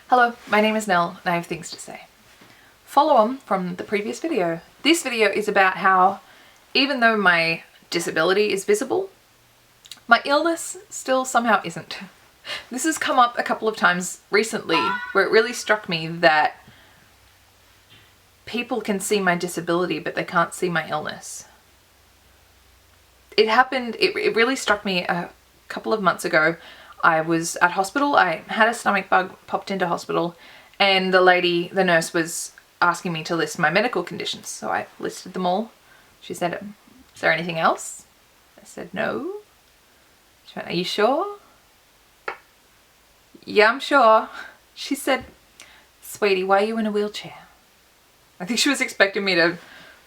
Hello, my name is Nell and I have things to say. Follow on from the previous video. This video is about how, even though my disability is visible, my illness still somehow isn't. This has come up a couple of times recently where it really struck me that people can see my disability but they can't see my illness. It really struck me a couple of months ago. I was at hospital, I had a stomach bug, popped into hospital, and the nurse was asking me to list my medical conditions. So I listed them all. She said, "Is there anything else?" I said, "No." She went, "Are you sure?" "Yeah, I'm sure." She said, "Sweetie, why are you in a wheelchair?" I think she was expecting me to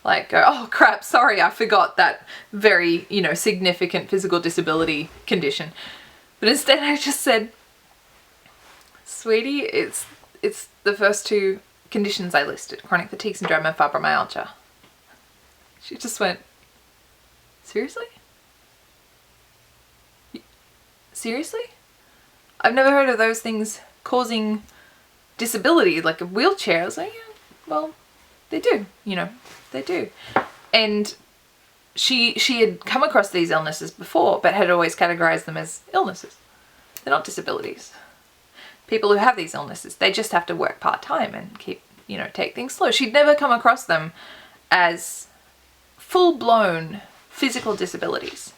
go, "Oh crap, sorry, I forgot that very, significant physical disability condition." But instead I just said, "Sweetie, it's the first two conditions I listed, chronic fatigue syndrome and fibromyalgia." She just went, "Seriously? Seriously? I've never heard of those things causing disability, like a wheelchair." I was like, "Yeah, well, they do, they do." And she had come across these illnesses before, but had always categorized them as illnesses. They're not disabilities. People who have these illnesses, they just have to work part-time and take things slow. She'd never come across them as full-blown physical disabilities.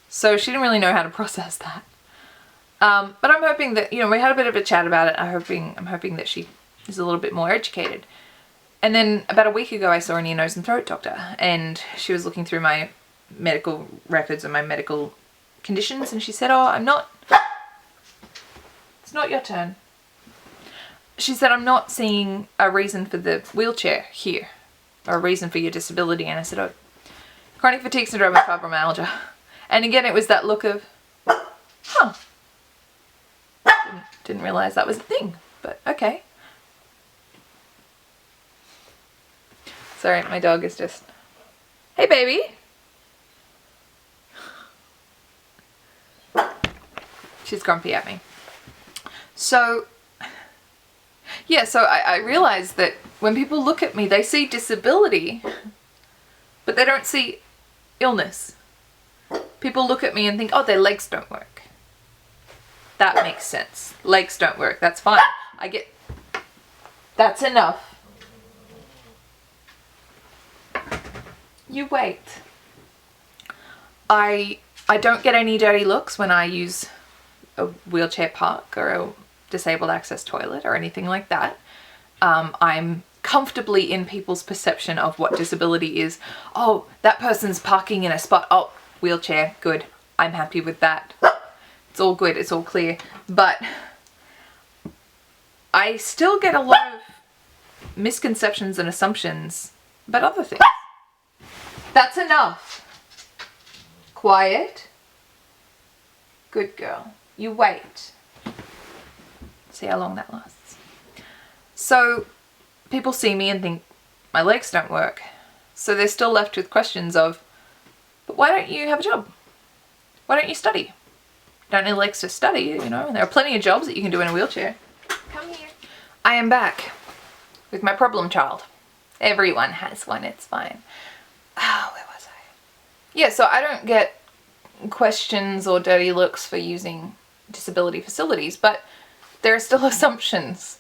So she didn't really know how to process that. But I'm hoping that, we had a bit of a chat about it. I'm hoping that she is a little bit more educated. And then about a week ago I saw an ear, nose and throat doctor, and she was looking through my medical records and my medical conditions, and she said, it's not your turn. She said, "I'm not seeing a reason for the wheelchair here, or a reason for your disability." And I said, "Oh, chronic fatigue syndrome and fibromyalgia." And again, it was that look of, huh, didn't realize that was a thing, but okay. Sorry, my dog is just, "Hey baby." She's grumpy at me. So, yeah, so I realized that when people look at me, they see disability, but they don't see illness. People look at me and think, "Oh, their legs don't work." That makes sense. Legs don't work. That's fine. That's enough. You wait. I don't get any dirty looks when I use a wheelchair park or a disabled access toilet or anything like that. I'm comfortably in people's perception of what disability is. "Oh, that person's parking in a spot. Oh, wheelchair, good. I'm happy with that. It's all good, it's all clear." But I still get a lot of misconceptions and assumptions about other things. That's enough. Quiet. Good girl. You wait. See how long that lasts. So people see me and think my legs don't work. So they're still left with questions of, "But why don't you have a job? Why don't you study? You don't need legs to study, There are plenty of jobs that you can do in a wheelchair." Come here. I am back with my problem child. Everyone has one, it's fine. Where was I? Yeah, so I don't get questions or dirty looks for using disability facilities, but there are still assumptions.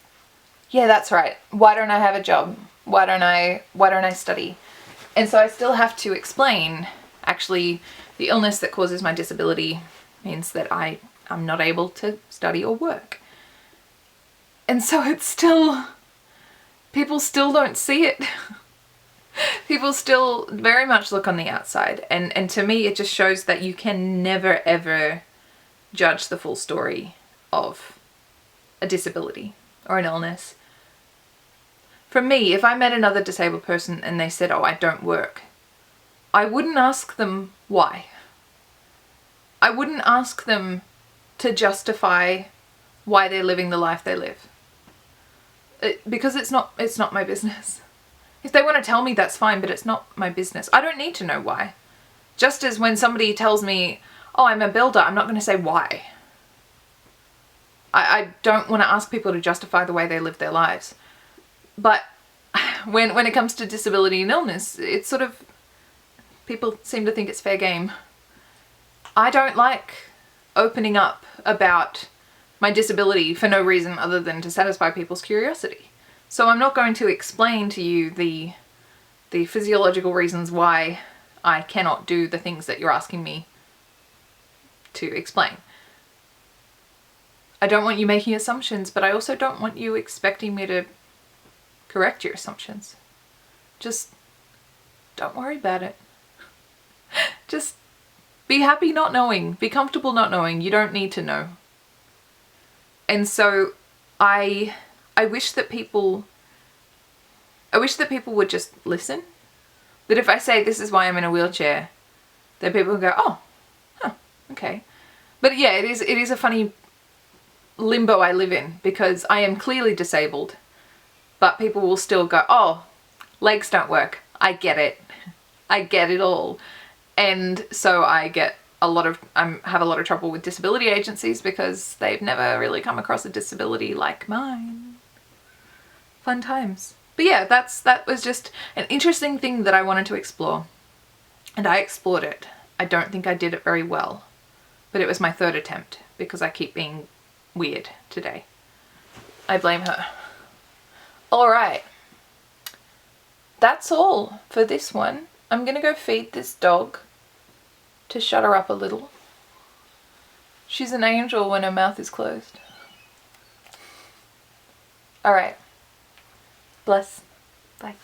Yeah, that's right. Why don't I have a job? Why don't I study? And so I still have to explain, actually, the illness that causes my disability means that I'm not able to study or work. And so people still don't see it. People still very much look on the outside, and to me it just shows that you can never ever judge the full story of a disability or an illness. For me, if I met another disabled person and they said, "Oh, I don't work," I wouldn't ask them why. I wouldn't ask them to justify why they're living the life they live. Because it's not my business. If they want to tell me, that's fine, but it's not my business. I don't need to know why. Just as when somebody tells me, "Oh, I'm a builder," I'm not going to say why. I don't want to ask people to justify the way they live their lives. But when it comes to disability and illness, it's sort of, people seem to think it's fair game. I don't like opening up about my disability for no reason other than to satisfy people's curiosity. So I'm not going to explain to you the physiological reasons why I cannot do the things that you're asking me to explain. I don't want you making assumptions, but I also don't want you expecting me to correct your assumptions. Just don't worry about it. Just be happy not knowing. Be comfortable not knowing. You don't need to know. And so I wish that people would just listen. That if I say this is why I'm in a wheelchair, that people will go, oh, huh, okay. But yeah, it is a funny limbo I live in, because I am clearly disabled, but people will still go, oh, legs don't work. I get it. I get it all. And so I have a lot of trouble with disability agencies because they've never really come across a disability like mine. Fun times. But yeah, that was just an interesting thing that I wanted to explore. And I explored it. I don't think I did it very well, but it was my third attempt because I keep being weird today. I blame her. All right. That's all for this one. I'm gonna go feed this dog to shut her up a little. She's an angel when her mouth is closed. All right. Bless. Bye.